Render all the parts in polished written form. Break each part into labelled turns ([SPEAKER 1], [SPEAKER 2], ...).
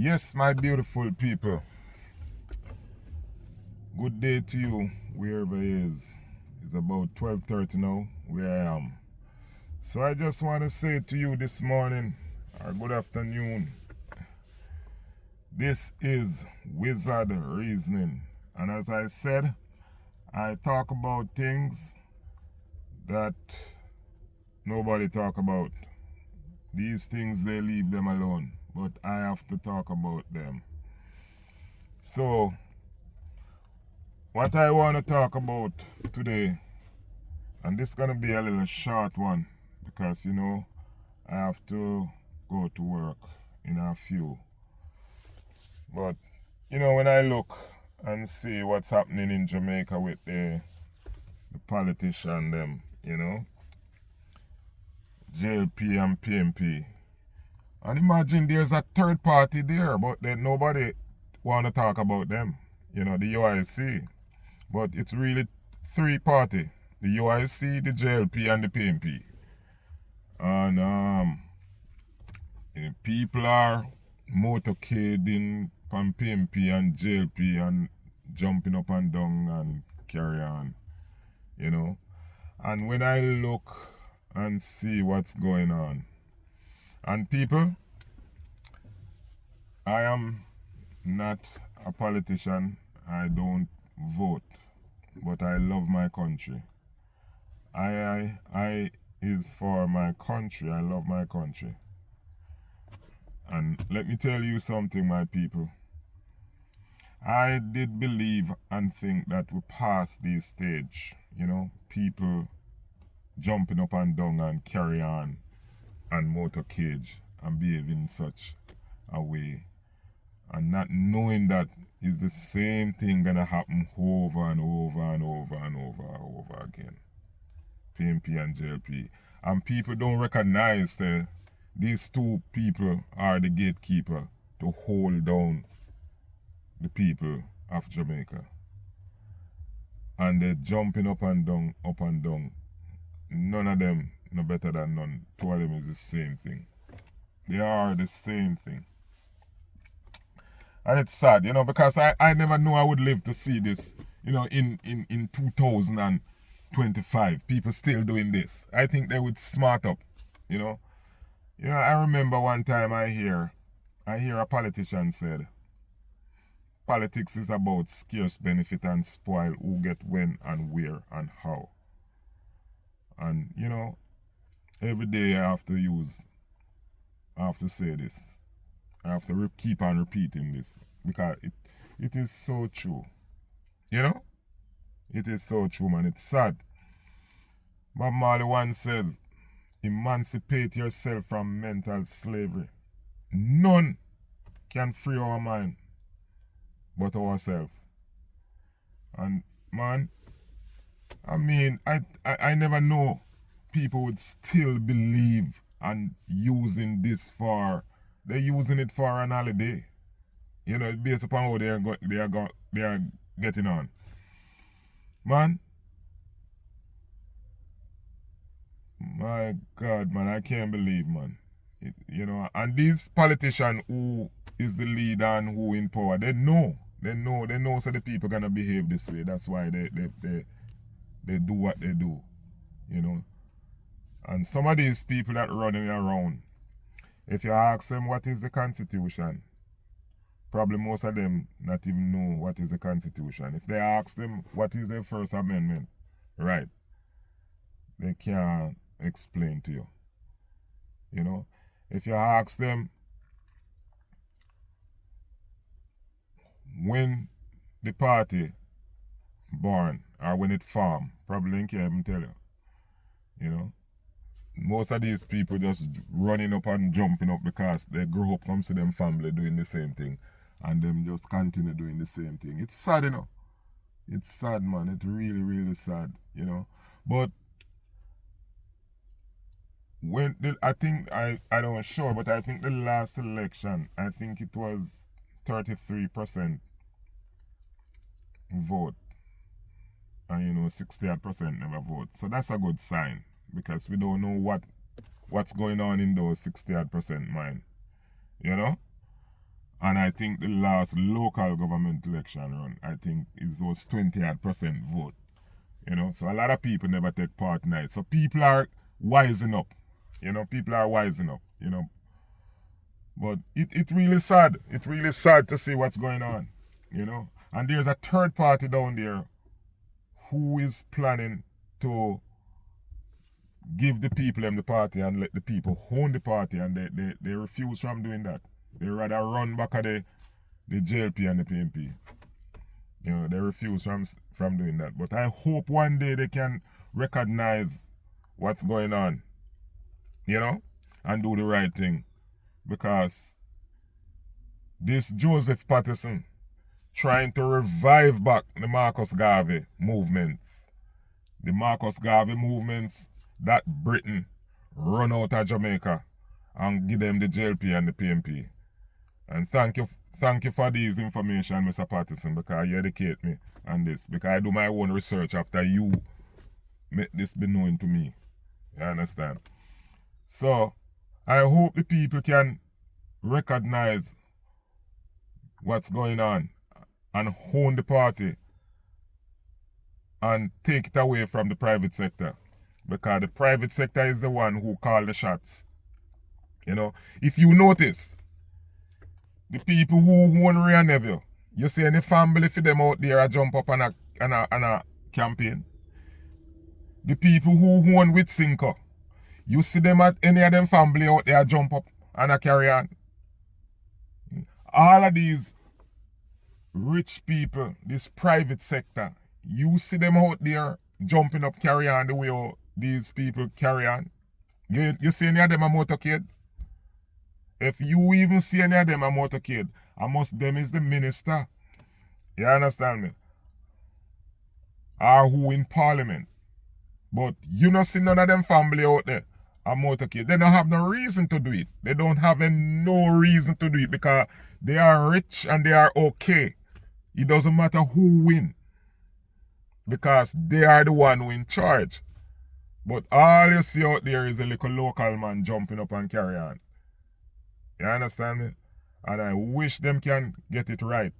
[SPEAKER 1] Yes, my beautiful people. Good day to you, wherever it is. It's about 12:30 now, where I am. So I just want to say to you this morning, or good afternoon, this is Wizard Reasoning. And as I said, I talk about things that nobody talk about. These things, they leave them alone. But I have to talk about them. So, what I want to talk about today, and this is going to be a little short one because I have to go to work in a few. But when I look and see what's happening in Jamaica with the politician them, JLP and PMP, and imagine there's a third party there, but nobody want to talk about them, the UIC. But it's really three party: the UIC, the JLP, and the PMP. And people are motorcading from PMP and JLP and jumping up and down and carry on, And when I look and see what's going on, and people, I am not a politician, I don't vote, but I love my country. I is for my country. I love my country. And let me tell you something, my people. I did believe and think that we passed this stage, people jumping up and down and carry on and motorcade and behave in such a way, and not knowing that is the same thing gonna happen over and over and over and over again. PMP and JLP. And people don't recognize that these two people are the gatekeeper to hold down the people of Jamaica. And they're jumping up and down, up and down. None of them no better than none. Two of them is the same thing. They are the same thing. And it's sad, because I never knew I would live to see this, in 2025. People still doing this. I think they would smart up, I remember one time I hear a politician said, politics is about scarce benefit and spoil who get when and where and how. And, every day I have to say this. I have to keep on repeating this because it is so true. It is so true, man. It's sad. Bob Marley once says, emancipate yourself from mental slavery. None can free our mind but ourselves. And man, I never know people would still believe and using this for, they're using it for an holiday. Based upon how they are getting on. Man, my God, man, I can't believe, man. And these politicians who is the leader and who in power, they know so the people gonna behave this way. That's why they do what they do, And some of these people that running around, if you ask them what is the Constitution, probably most of them not even know what is the Constitution. If they ask them what is the First Amendment, right, they can't explain to you. If you ask them when the party born or when it formed, probably they can't even tell you. Most of these people just running up and jumping up because they grow up from them family doing the same thing and them just continue doing the same thing. It's sad, It's sad, man. It's really, really sad, But when I think I don't sure, but I think the last election, I think it was 33% vote, and 68% never vote. So that's a good sign because we don't know what's going on in those 68% mind, And I think the last local government election run, I think it was 20% vote. You know, so a lot of people never take part in it. So people are wising up. You know, people are wising up, you know. But it's really sad. It's really sad to see what's going on, you know. And there's a third party down there who is planning to give the people them the party and let the people own the party, and they refuse from doing that. They rather run back at the JLP and the PNP. You know, they refuse from doing that. But I hope one day they can recognize what's going on, you know, and do the right thing. Because this Joseph Patterson trying to revive back the Marcus Garvey movements. The Marcus Garvey movements that Britain run out of Jamaica and give them the JLP and the PNP. And thank you for this information, Mr. Patterson, because you educate me on this. Because I do my own research after you make this be known to me. You understand? So, I hope the people can recognize what's going on and own the party and take it away from the private sector. Because the private sector is the one who call the shots. You know, if you notice, the people who own Ray Neville, you see any family for them out there jump up on a campaign. The people who own with Cinco, you see them at any of them family out there jump up and a carry on. All of these rich people, this private sector, you see them out there jumping up, carry on the way these people carry on. You see any of them a motorcade? If you even see any of them a motorcade, amongst them is the minister. You understand me? Or who in parliament. But you don't see none of them family out there a motorcade. They don't have no reason to do it. They don't have no reason to do it because they are rich and they are okay. It doesn't matter who win. Because they are the one who in charge. But all you see out there is a little local man jumping up and carry on. You understand me? And I wish them can get it right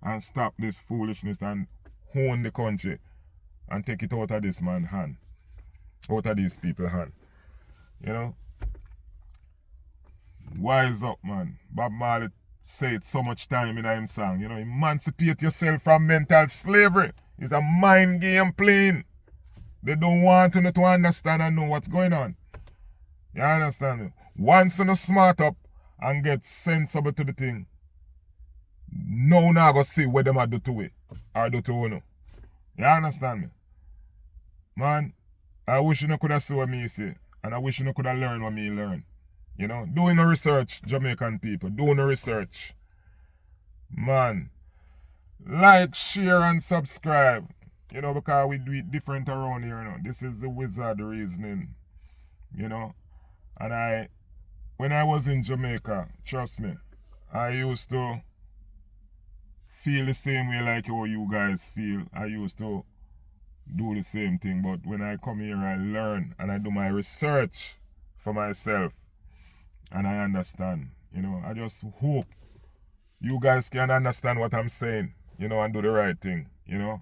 [SPEAKER 1] and stop this foolishness and own the country and take it out of this man's hand. Out of these people's hand. You know? Wise up, man. Bob Marley said so much time in his song. You know, emancipate yourself from mental slavery. It's a mind game playing. They don't want you to understand and know what's going on. You understand me? Once you smart up and get sensible to the thing, no now go see what them a do to it or do to you. You understand me? Man, I wish you could have seen what me say, and I wish you could have learned what me learn. You know, doing the research, Jamaican people, doing the research. Man, like, share and subscribe. You know, because we do it different around here, you know. This is the wizard reasoning. You know. And when I was in Jamaica, trust me, I used to feel the same way like how you guys feel. I used to do the same thing. But when I come here, I learn and I do my research for myself. And I understand. You know, I just hope you guys can understand what I'm saying, you know, and do the right thing, you know.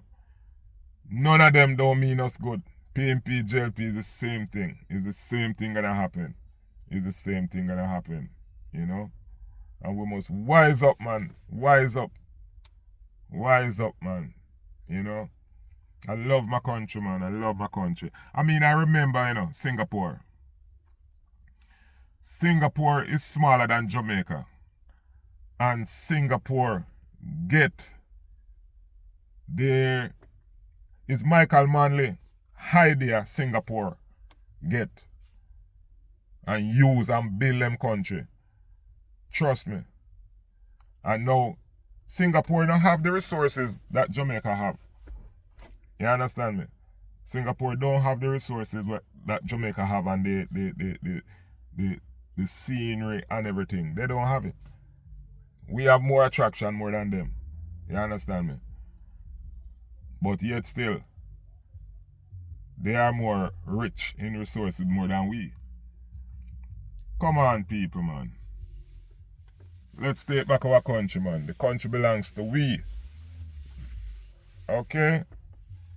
[SPEAKER 1] None of them don't mean us good. PNP, JLP is the same thing. It's the same thing gonna happen. It's the same thing gonna happen, you know. And we must wise up, man. Wise up. Wise up, man. You know. I love my country, man. I love my country. I mean, I remember, you know, Singapore. Singapore is smaller than Jamaica. And Singapore get there is Michael Manley idea Singapore get and use and build them country. Trust me. And now Singapore don't have the resources that Jamaica have. You understand me? Singapore don't have the resources that Jamaica have and the scenery and everything. They don't have it. We have more attraction more than them. You understand me? But yet still, they are more rich in resources more than we. Come on, people, man. Let's take back our country, man. The country belongs to we. Okay?